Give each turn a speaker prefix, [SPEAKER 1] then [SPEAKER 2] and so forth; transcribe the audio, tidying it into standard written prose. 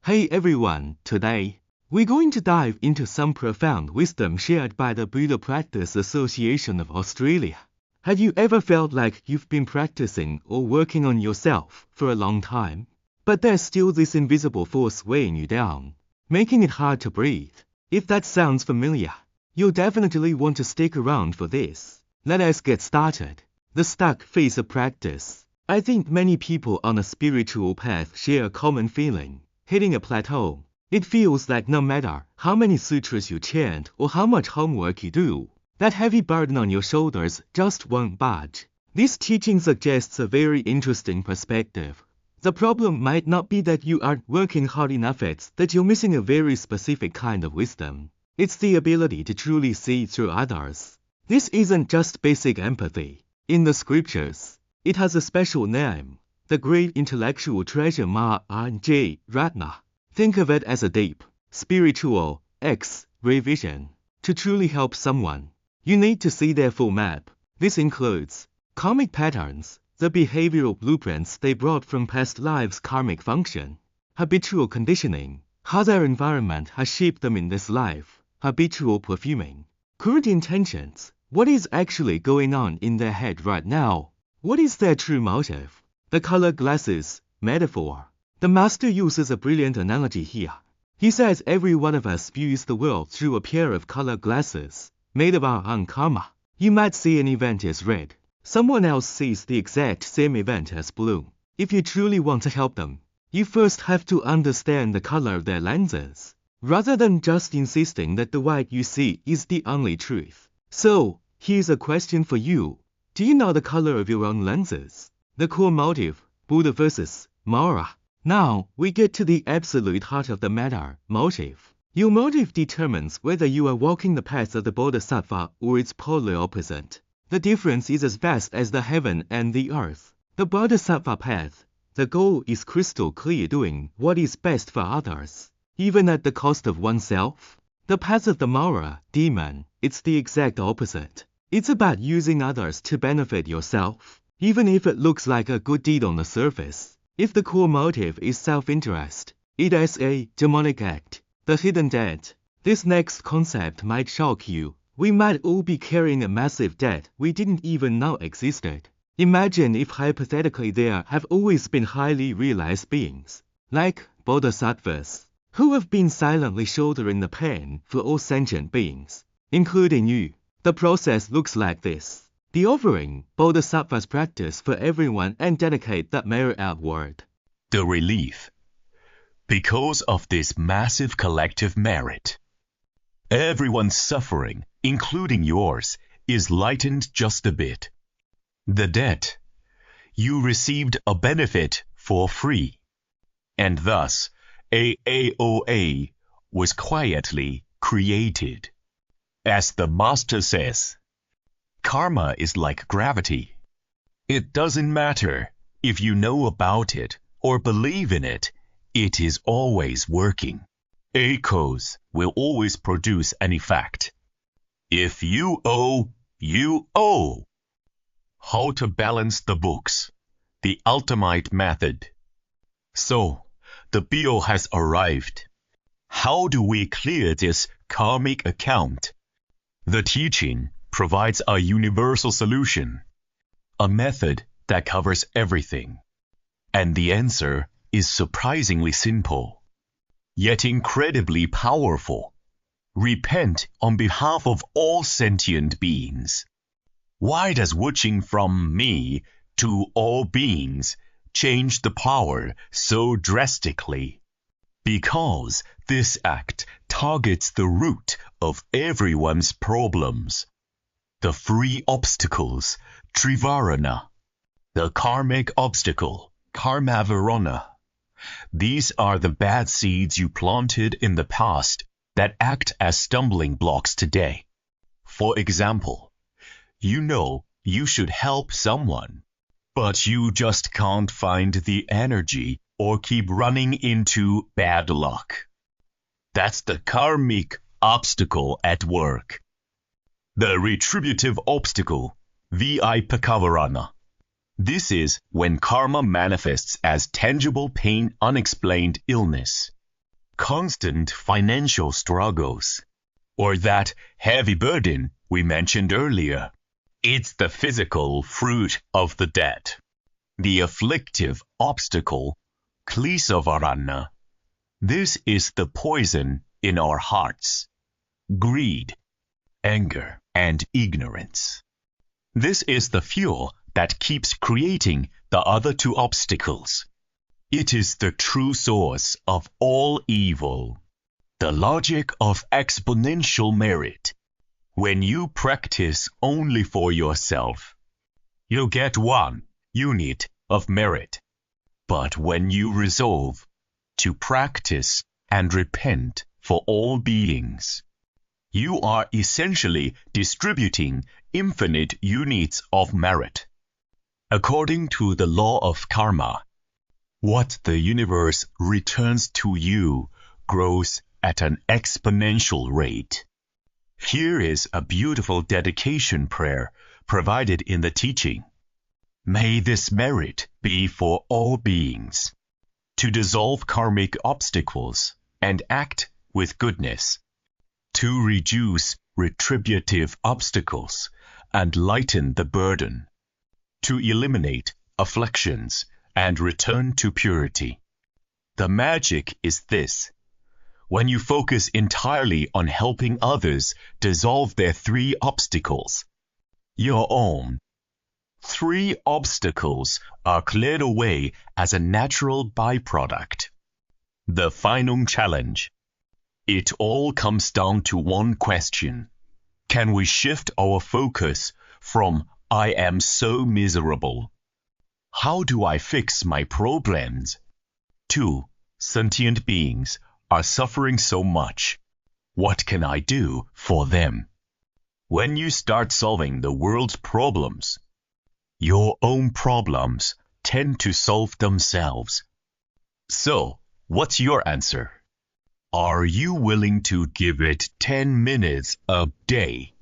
[SPEAKER 1] Hey everyone, today, we're going to dive into some profound wisdom shared by the Byproduct Association of Australia. Have you ever felt like you've been practicing or working on yourself for a long time, but there's still this invisible force weighing you down, making it hard to breathe? If that sounds familiar, you'll definitely want to stick around for this. Let us get started. The stuck phase of practice. I think many people on a spiritual path share a common feeling. Hitting a plateau. It feels like no matter how many sutras you chant or how much homework you do, that heavy burden on your shoulders just won't budge. This teaching suggests a very interesting perspective. The problem might not be that you aren't working hard enough, it's that you're missing a very specific kind of wisdom. It's the ability to truly see through others. This isn't just basic empathy. In the scriptures, it has a special name. The great intellectual treasure J. Ratna. Think of it as a deep, spiritual, X-ray vision. To truly help someone, you need to see their full map. This includes karmic patterns, the behavioral blueprints they brought from past lives' karmic function, habitual conditioning, how their environment has shaped them in this life, habitual perfuming, current intentions, what is actually going on in their head right now, what is their true motive. The color glasses metaphor. The master uses a brilliant analogy here. He says every one of us views the world through a pair of color glasses, made of our own karma. You might see an event as red. Someone else sees the exact same event as blue. If you truly want to help them, you first have to understand the color of their lenses, rather than just insisting that the white you see is the only truth. So, here's a question for you. Do you know the color of your own lenses? The core motive, Buddha versus Mara. Now, we get to the absolute heart of the matter, motive. Your motive determines whether you are walking the path of the Bodhisattva or its polar opposite. The difference is as vast as the heaven and the earth. The Bodhisattva path, the goal is crystal clear, doing what is best for others, even at the cost of oneself. The path of the Mara, demon, it's the exact opposite. It's about using others to benefit yourself, even if it looks like a good deed on the surface. If the core motive is self-interest, it is a demonic act, the hidden debt. This next concept might shock you. We might all be carrying a massive debt we didn't even know existed. Imagine if hypothetically there have always been highly realized beings, like bodhisattvas, who have been silently shouldering the pain for all sentient beings, including you. The process looks like this. The offering, bodhisattvas practice for everyone and dedicate that merit outward.
[SPEAKER 2] The relief. Because of this massive collective merit, everyone's suffering, including yours, is lightened just a bit. The debt. You received a benefit for free. And thus, AAOA was quietly created. As the master says, karma is like gravity. It doesn't matter if you know about it or believe in it, it is always working. A cause will always produce an effect. If you owe, you owe. How to balance the books. The ultimate method. So, the bill has arrived. How do we clear this karmic account? The teaching provides a universal solution, a method that covers everything. And the answer is surprisingly simple, yet incredibly powerful. Repent on behalf of all sentient beings. Why does switching from me to all beings change the power so drastically? Because this act targets the root of everyone's problems. The three obstacles, Trivarana. The karmic obstacle, Karmavarana. These are the bad seeds you planted in the past that act as stumbling blocks today. For example, you know you should help someone, but you just can't find the energy or keep running into bad luck. That's the karmic obstacle at work. The retributive obstacle, Vyapakavarana. This is when karma manifests as tangible pain, unexplained illness. constant financial struggles, or that heavy burden we mentioned earlier. It's the physical fruit of the dead, the afflictive obstacle, klisavarana. This is the poison in our hearts, greed, anger, and ignorance. This is the fuel that keeps creating the other two obstacles. It is the true source of all evil. The logic of exponential merit. When you practice only for yourself, you'll get 1 unit of merit. But when you resolve to practice and repent for all beings, you are essentially distributing infinite units of merit. According to the law of karma, what the universe returns to you grows at an exponential rate. Here is a beautiful dedication prayer provided in the teaching. May this merit be for all beings, to dissolve karmic obstacles and act with goodness, to reduce retributive obstacles and lighten the burden, to eliminate afflictions and return to purity. The magic is this. When you focus entirely on helping others dissolve their 3 obstacles, your own 3 obstacles are cleared away as a natural byproduct. The final challenge. It all comes down to one question. Can we shift our focus from I am so miserable? How do I fix my problems? to sentient beings are suffering so much. What can I do for them? When you start solving the world's problems, your own problems tend to solve themselves. So, what's your answer? Are you willing to give it 10 minutes a day?